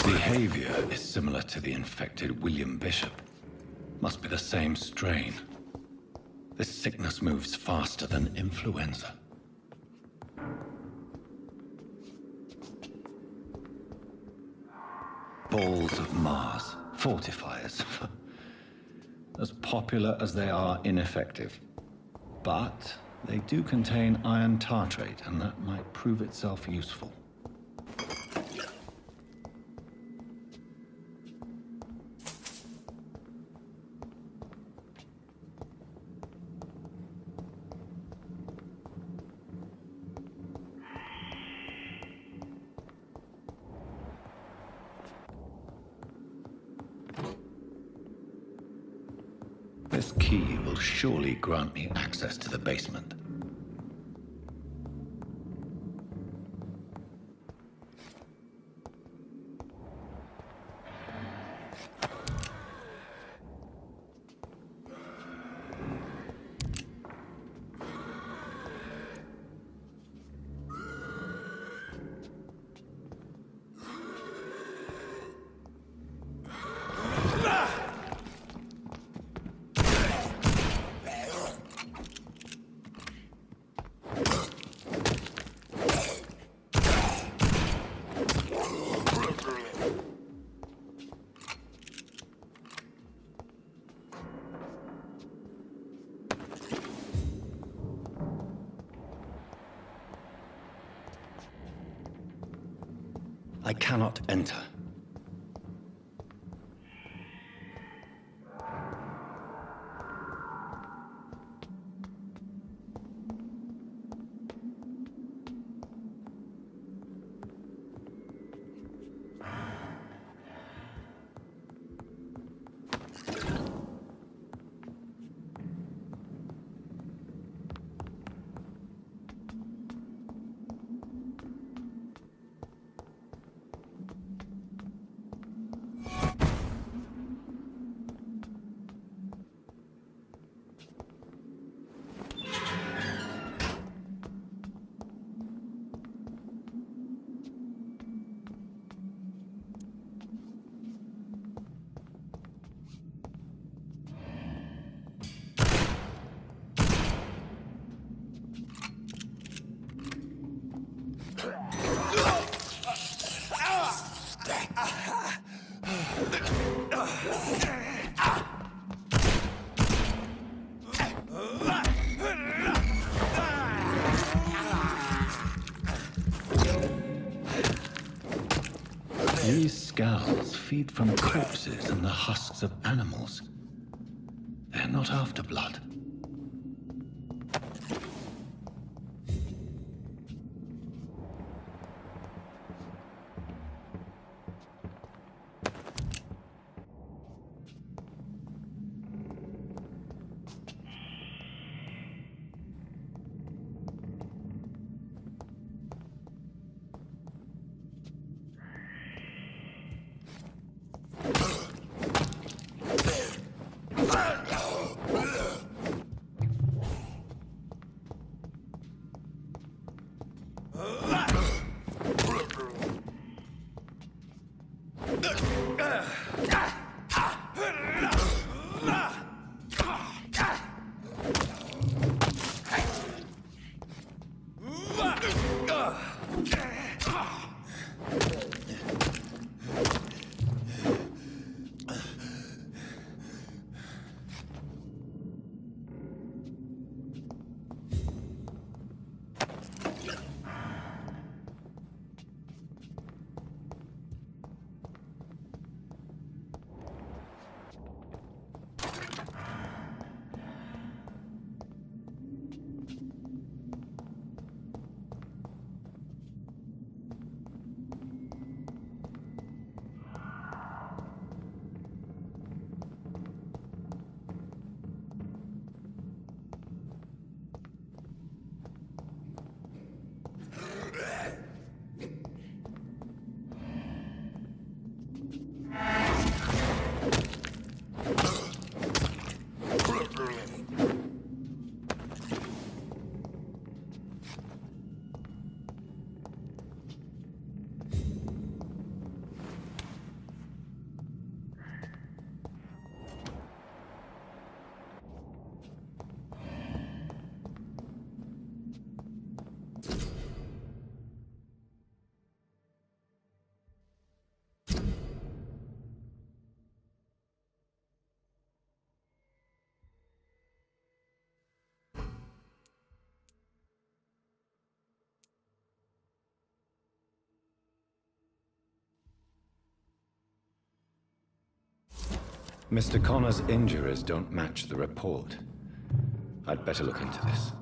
Behavior is similar to the infected William Bishop. Must be the same strain. This sickness moves faster than influenza. Balls of Mars, fortifiers. As popular as they are ineffective. But they do contain iron tartrate, and that might prove itself useful. This key will surely grant me access to the basement. I cannot enter. These scowls feed from corpses and the husks of animals. They're not after blood. Mr. Connor's injuries don't match the report. I'd better look into this.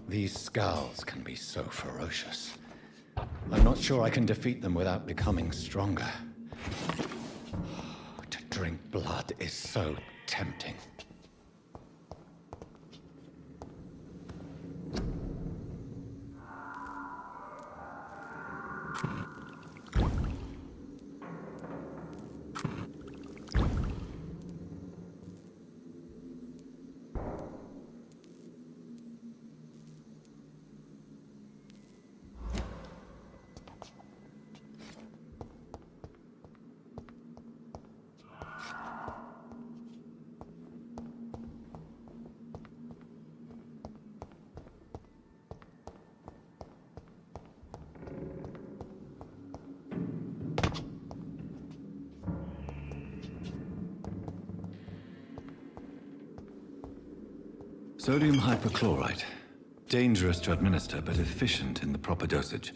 These scowls can be so ferocious. I'm not sure I can defeat them without becoming stronger. To drink blood is so tempting. Sodium hypochlorite. Dangerous to administer, but efficient in the proper dosage.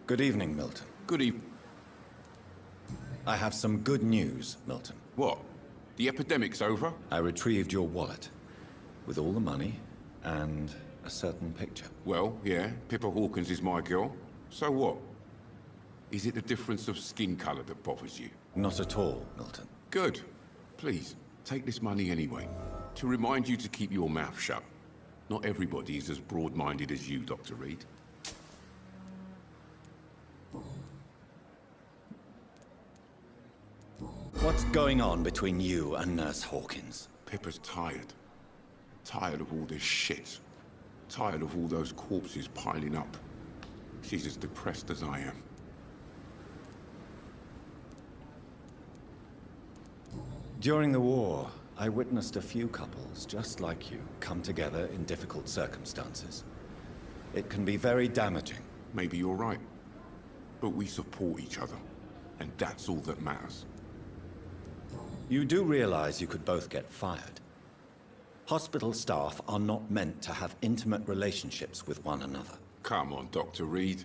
Good evening, Milton. Good evening. I have some good news, Milton. What? The epidemic's over? I retrieved your wallet with all the money and a certain picture. Well, yeah, Pippa Hawkins is my girl. So what? Is it the difference of skin colour that bothers you? Not at all, Milton. Good. Please, take this money anyway. To remind you to keep your mouth shut. Not everybody is as broad-minded as you, Dr. Reed. What's going on between you and Nurse Hawkins? Pippa's tired. Tired of all this shit. Tired of all those corpses piling up. She's as depressed as I am. During the war, I witnessed a few couples, just like you, come together in difficult circumstances. It can be very damaging. Maybe you're right. But we support each other. And that's all that matters. You do realize you could both get fired. Hospital staff are not meant to have intimate relationships with one another. Come on, Dr. Reed.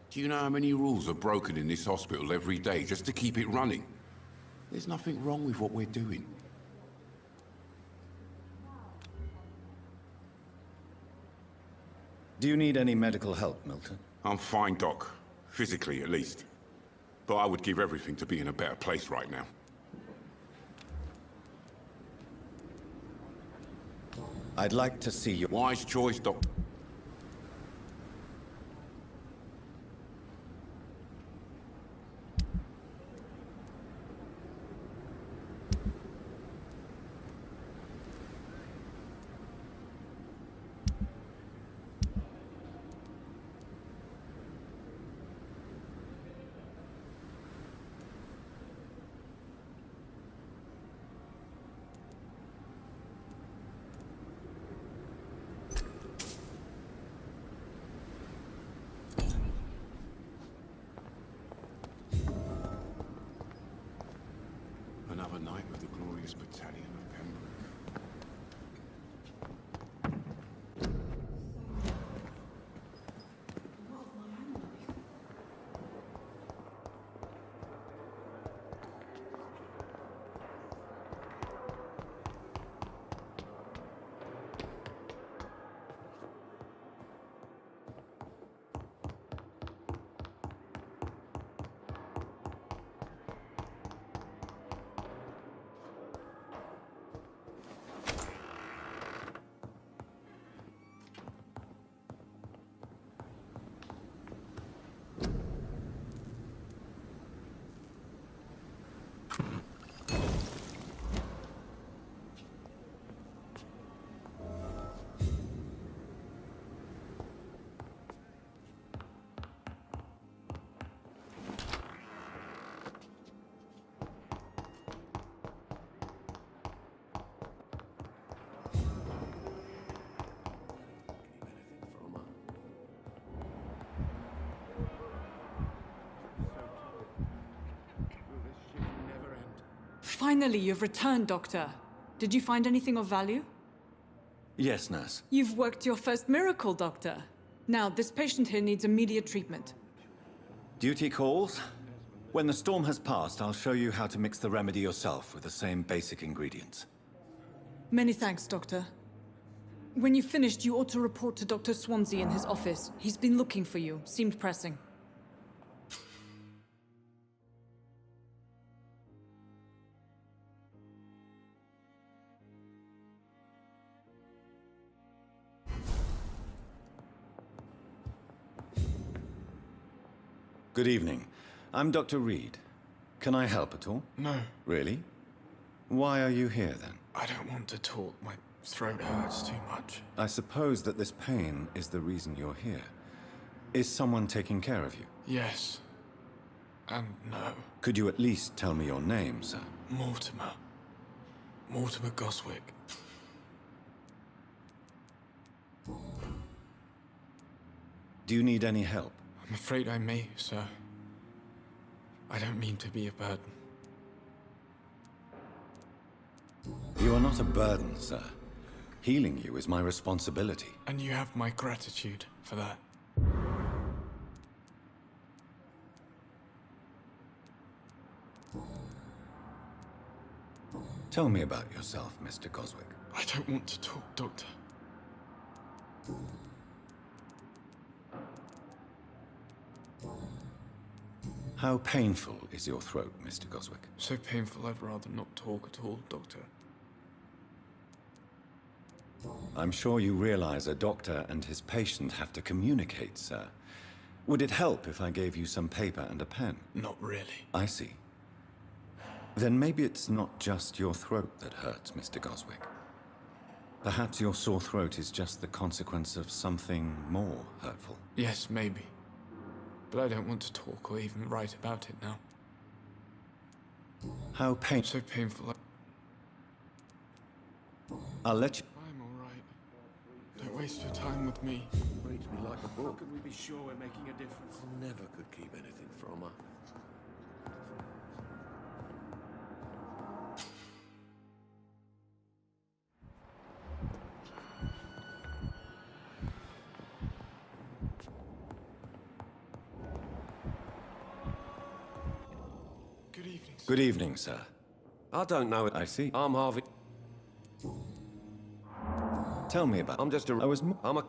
Do you know how many rules are broken in this hospital every day just to keep it running? There's nothing wrong with what we're doing. Do you need any medical help, Milton? I'm fine, Doc. Physically, at least. But I would give everything to be in a better place right now. I'd like to see you. Wise choice, Doc. Another night with the glorious battalion of Pembroke. Finally, you've returned, Doctor. Did you find anything of value? Yes, nurse. You've worked your first miracle, Doctor. Now, this patient here needs immediate treatment. Duty calls. When the storm has passed, I'll show you how to mix the remedy yourself with the same basic ingredients. Many thanks, Doctor. When you've finished, you ought to report to Dr. Swansea in his office. He's been looking for you. Seemed pressing. Good evening. I'm Dr. Reed. Can I help at all? No, Really? Why are you here, then? I don't want to talk. My throat hurts too much. I suppose that this pain is the reason you're here. Is someone taking care of you? Yes. And no. Could you at least tell me your name, sir? Mortimer. Mortimer Goswick. Do you need any help? I'm afraid I may, sir. I don't mean to be a burden. You are not a burden, sir. Healing you is my responsibility. And you have my gratitude for that. Tell me about yourself, Mr. Goswick. I don't want to talk, Doctor. How painful is your throat, Mr. Goswick? So painful I'd rather not talk at all, Doctor. I'm sure you realize a doctor and his patient have to communicate, sir. Would it help if I gave you some paper and a pen? Not really. I see. Then maybe it's not just your throat that hurts, Mr. Goswick. Perhaps your sore throat is just the consequence of something more hurtful. Yes, maybe. But I don't want to talk or even write about it now. How So painful. I'll let you... I'm all right. Don't waste your time with me. Reads me like a book. How can we be sure we're making a difference? I never could keep anything from her. Good evening, sir. Good evening, sir. I don't know it. I see. I'm Harvey. Tell me about... I'm just a... I was... I'm a...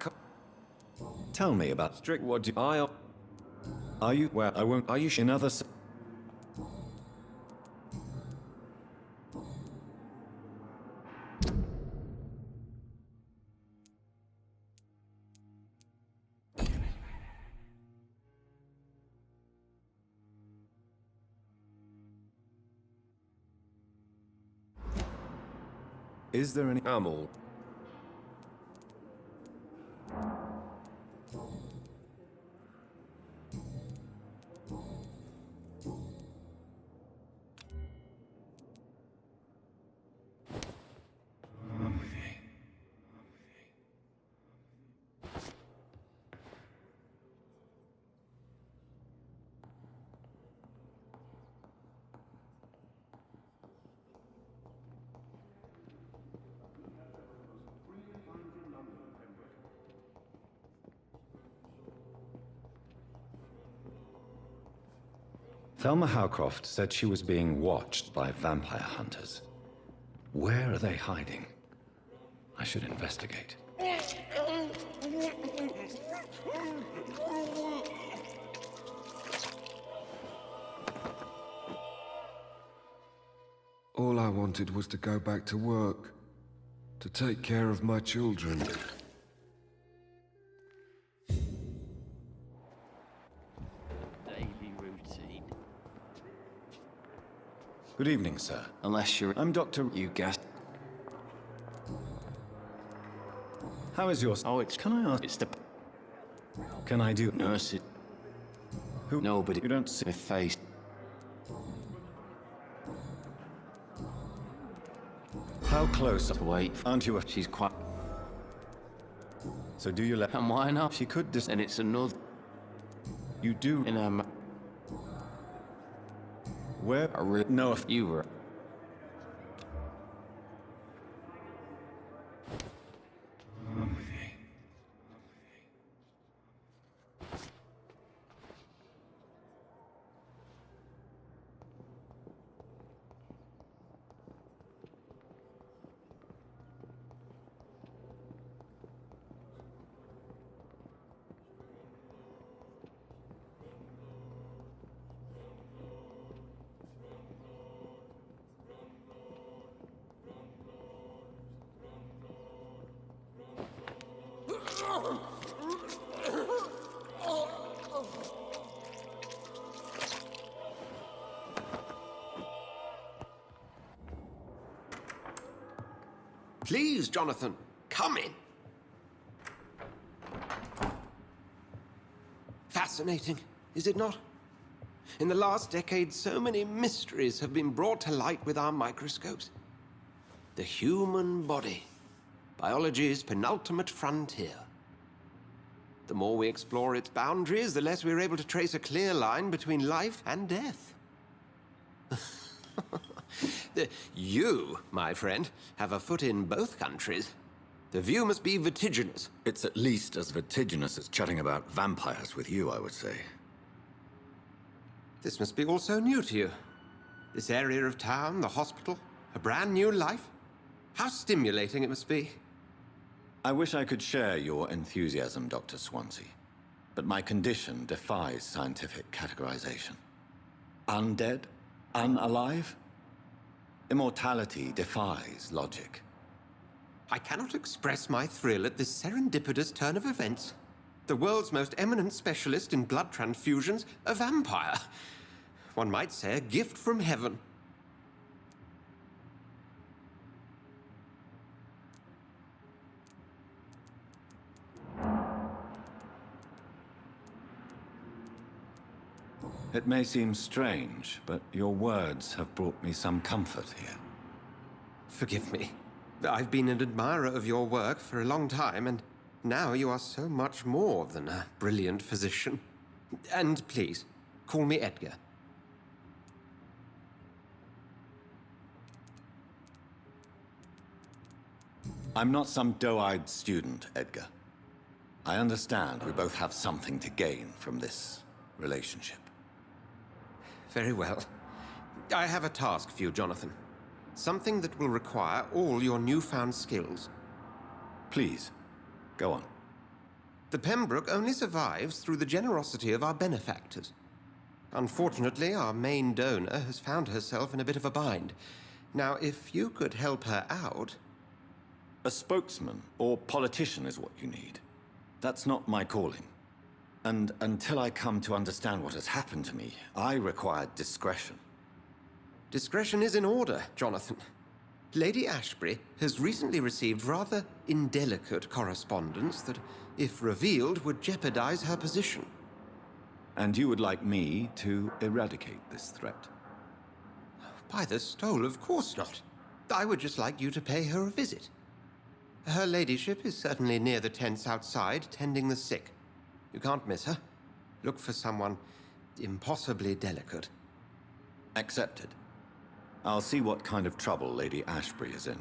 Tell me about... Strict. What do... I... Are you... Well, I won't... Are you... In other... Is there any... I'm all... Thelma Howcroft said she was being watched by vampire hunters. Where are they hiding? I should investigate. All I wanted was to go back to work, to take care of my children. Daily routine. Good evening, sir. Unless you're... I'm Dr. You guess. How is your... Oh, it's... Can I ask... It's the... Can I do... Nurse it. Who... Nobody... You don't see... With face. How close... To wait. Aren't you a... She's quite... So do you let... And why not? She could dis... And it's another... You do... In her... Where... No, if... You were... Please, Jonathan, come in. Fascinating, is it not? In the last decade, so many mysteries have been brought to light with our microscopes. The human body, biology's penultimate frontier. The more we explore its boundaries, the less we're able to trace a clear line between life and death. You, my friend, have a foot in both countries. The view must be vertiginous. It's at least as vertiginous as chatting about vampires with you, I would say. This must be all so new to you. This area of town, the hospital, A brand new life? How stimulating it must be. I wish I could share your enthusiasm, Dr. Swansea, but my condition defies scientific categorization. Undead? Unalive? Immortality defies logic. I cannot express my thrill at this serendipitous turn of events. The world's most eminent specialist in blood transfusions, a vampire. One might say a gift from heaven. It may seem strange, but your words have brought me some comfort here. Forgive me. I've been an admirer of your work for a long time, and now you are so much more than a brilliant physician. And please, call me Edgar. I'm not some doe-eyed student, Edgar. I understand we both have something to gain from this relationship. Very well. I have a task for you, Jonathan. Something that will require all your newfound skills. Please, go on. The Pembroke only survives through the generosity of our benefactors. Unfortunately, our main donor has found herself in a bit of a bind. Now, if you could help her out... A spokesman or politician is what you need. That's not my calling. And until I come to understand what has happened to me, I require discretion. Discretion is in order, Jonathan. Lady Ashbury has recently received rather indelicate correspondence that, if revealed, would jeopardize her position. And you would like me to eradicate this threat? By the stole, of course not. I would just like you to pay her a visit. Her ladyship is certainly near the tents outside, tending the sick. You can't miss her. Look for someone impossibly delicate. Accepted. I'll see what kind of trouble Lady Ashbury is in.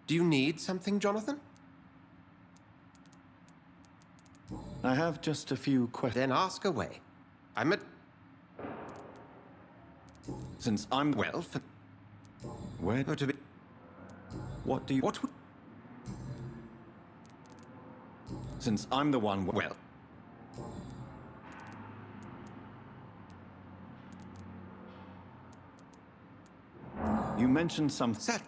Do you need something, Jonathan? I have just a few questions. Then ask away. I'm at... Since I'm... Well, for... Where... to be... What do you... What would... Since I'm the one... Well... You mentioned some... Sat...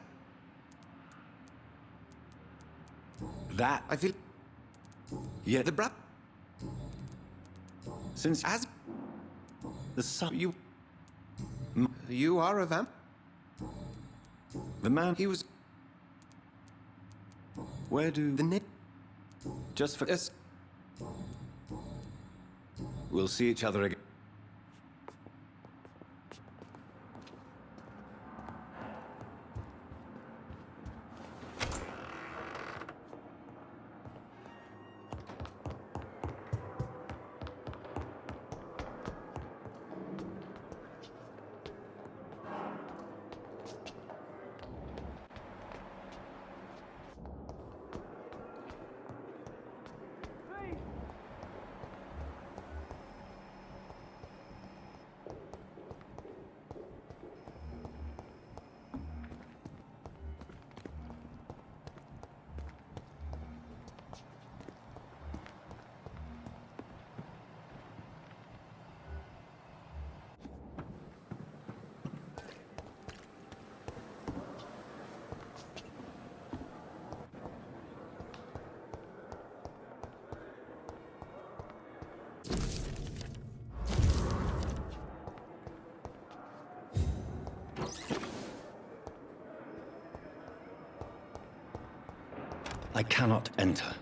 That... I feel... Yeah, The brat... Since... As... The son... You are a vamp? The man... He was... Where do... The name... Just for... Yes. We'll see each other again. I cannot enter.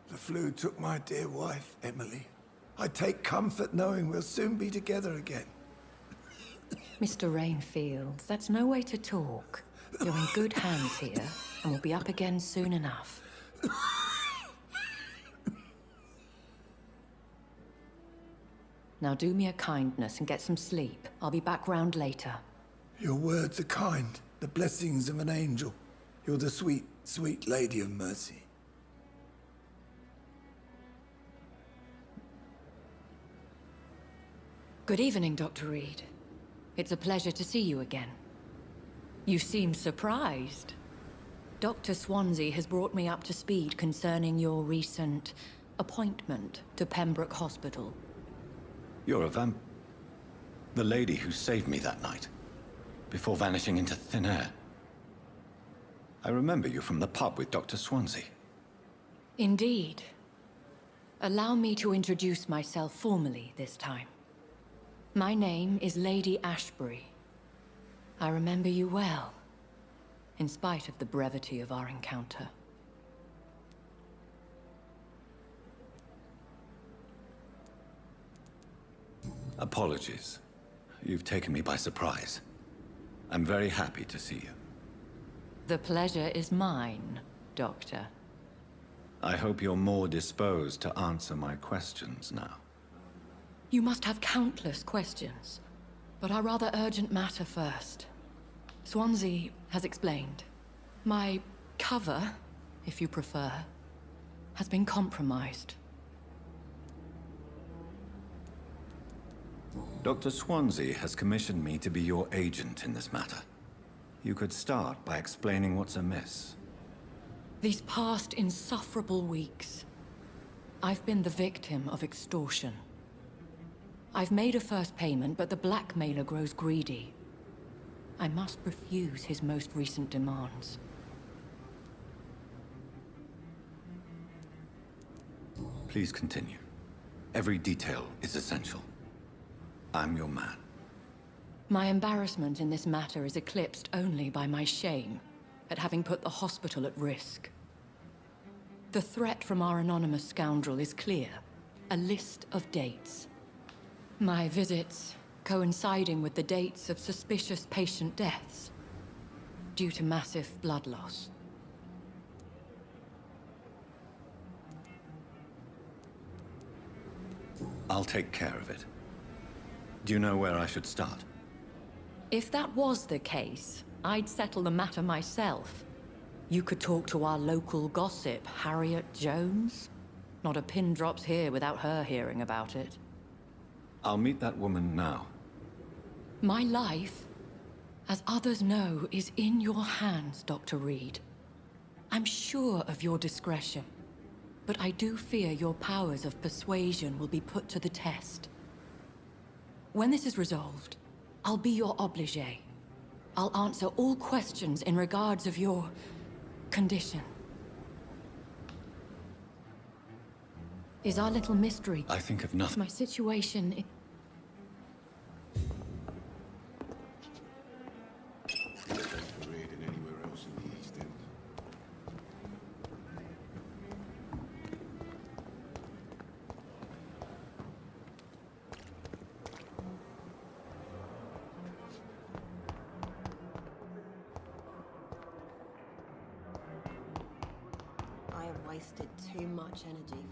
The flu took my dear wife, Emily. I take comfort knowing we'll soon be together again. Mr. Rainfield, that's no way to talk. You're in good hands here, and we'll be up again soon enough. Now do me a kindness and get some sleep. I'll be back round later. Your words are kind, the blessings of an angel. You're the sweet, sweet lady of mercy. Good evening, Dr. Reed. It's a pleasure to see you again. You seem surprised. Dr. Swansea has brought me up to speed concerning your recent appointment to Pembroke Hospital. You're a the lady who saved me that night, before vanishing into thin air. I remember you from the pub with Dr. Swansea. Indeed. Allow me to introduce myself formally this time. My name is Lady Ashbury. I remember you well, in spite of the brevity of our encounter. Apologies. You've taken me by surprise. I'm very happy to see you. The pleasure is mine, Doctor. I hope you're more disposed to answer my questions now. You must have countless questions, but our rather urgent matter first. Swansea has explained. My cover, if you prefer, has been compromised. Dr. Swansea has commissioned me to be your agent in this matter. You could start by explaining what's amiss. These past insufferable weeks, I've been the victim of extortion. I've made a first payment, but the blackmailer grows greedy. I must refuse his most recent demands. Please continue. Every detail is essential. I'm your man. My embarrassment in this matter is eclipsed only by my shame at having put the hospital at risk. The threat from our anonymous scoundrel is clear. A list of dates. My visits coinciding with the dates of suspicious patient deaths due to massive blood loss. I'll take care of it. Do you know where I should start? If that was the case, I'd settle the matter myself. You could talk to our local gossip, Harriet Jones. Not a pin drops here without her hearing about it. I'll meet that woman now. My life, as others know, is in your hands, Dr. Reed. I'm sure of your discretion, but I do fear your powers of persuasion will be put to the test. When this is resolved, I'll be your obligé. I'll answer all questions in regards of your condition. Is our little mystery... I think of nothing. My situation... Masquerading anywhere else in the East End. I have wasted too much energy.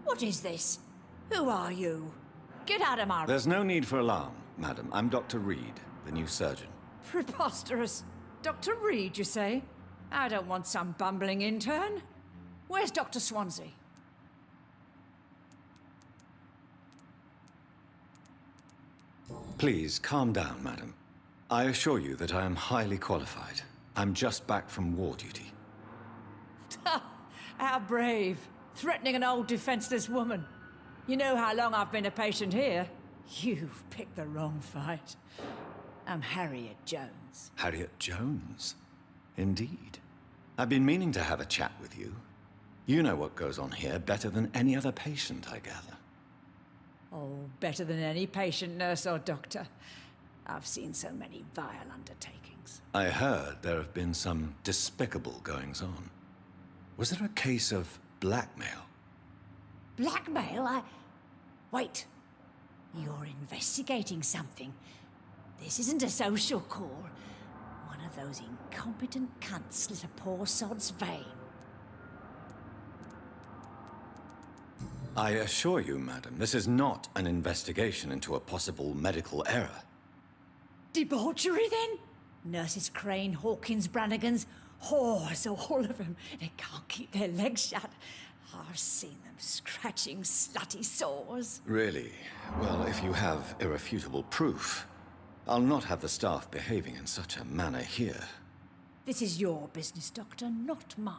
What is this? Who are you? Get out of my... There's no need for alarm, madam. I'm Dr. Reed, the new surgeon. Preposterous. Dr. Reed, you say? I don't want some bumbling intern. Where's Dr. Swansea? Please, calm down, madam. I assure you that I am highly qualified. I'm just back from war duty. How brave. Threatening an old defenseless woman. You know how long I've been a patient here. You've picked the wrong fight. I'm Harriet Jones. Harriet Jones? Indeed. I've been meaning to have a chat with you. You know what goes on here better than any other patient, I gather. Oh, better than any patient, nurse or doctor. I've seen so many vile undertakings. I heard there have been some despicable goings-on. Was there a case of blackmail. Blackmail? Wait. You're investigating something. This isn't a social call. One of those incompetent cunts slit a poor sod's vein. I assure you, madam, this is not an investigation into a possible medical error. Debauchery, then? Nurses Crane, Hawkins, Brannigans, whores, all of them. They can't keep their legs shut. I've seen them scratching slutty sores. Really? Well, if you have irrefutable proof, I'll not have the staff behaving in such a manner here. This is your business, Doctor, not mine.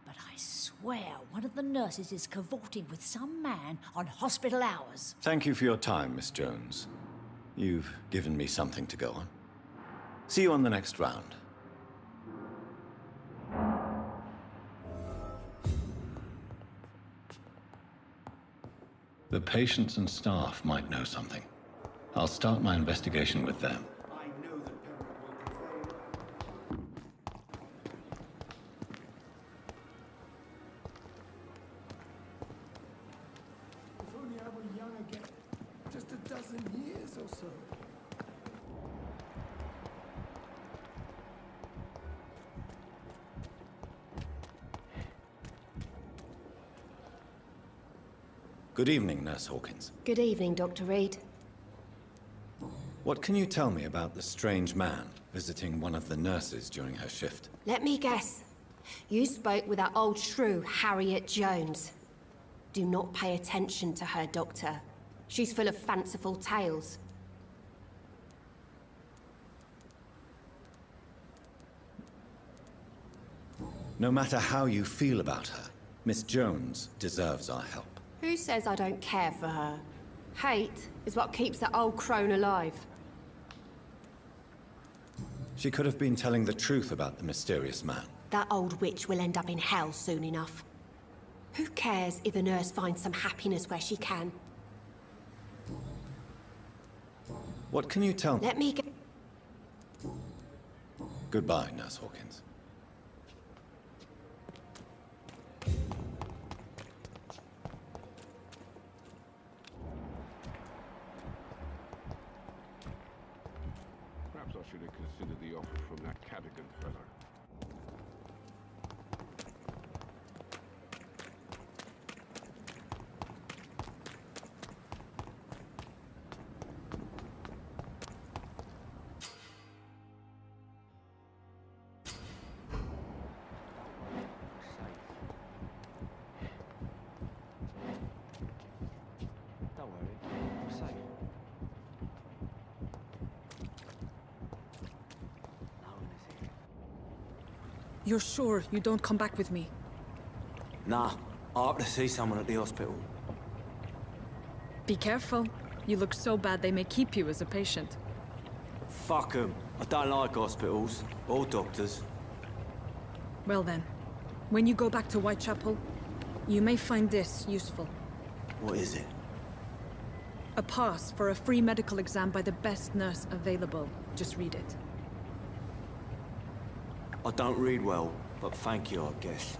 But I swear one of the nurses is cavorting with some man on hospital hours. Thank you for your time, Miss Jones. You've given me something to go on. See you on the next round. The patients and staff might know something. I'll start my investigation with them. If only I were young again. Just a dozen years or so. Good evening, Nurse Hawkins. Good evening, Dr. Reed. What can you tell me about the strange man visiting one of the nurses during her shift? Let me guess. You spoke with that old shrew, Harriet Jones. Do not pay attention to her, Doctor. She's full of fanciful tales. No matter how you feel about her, Miss Jones deserves our help. Who says I don't care for her? Hate is what keeps that old crone alive. She could have been telling the truth about the mysterious man. That old witch will end up in hell soon enough. Who cares if a nurse finds some happiness where she can? What can you tell me? Let me get... Goodbye, Nurse Hawkins. Perhaps I should have considered the offer from that Cadogan fellow. Don't worry, I'm safe. No one is here. You're sure you don't come back with me? Nah, I have to see someone at the hospital. Be careful. You look so bad they may keep you as a patient. Fuck 'em. I don't like hospitals or doctors. Well then, when you go back to Whitechapel, you may find this useful. What is it? A pass for a free medical exam by the best nurse available. Just read it. I don't read well, but thank you, I guess.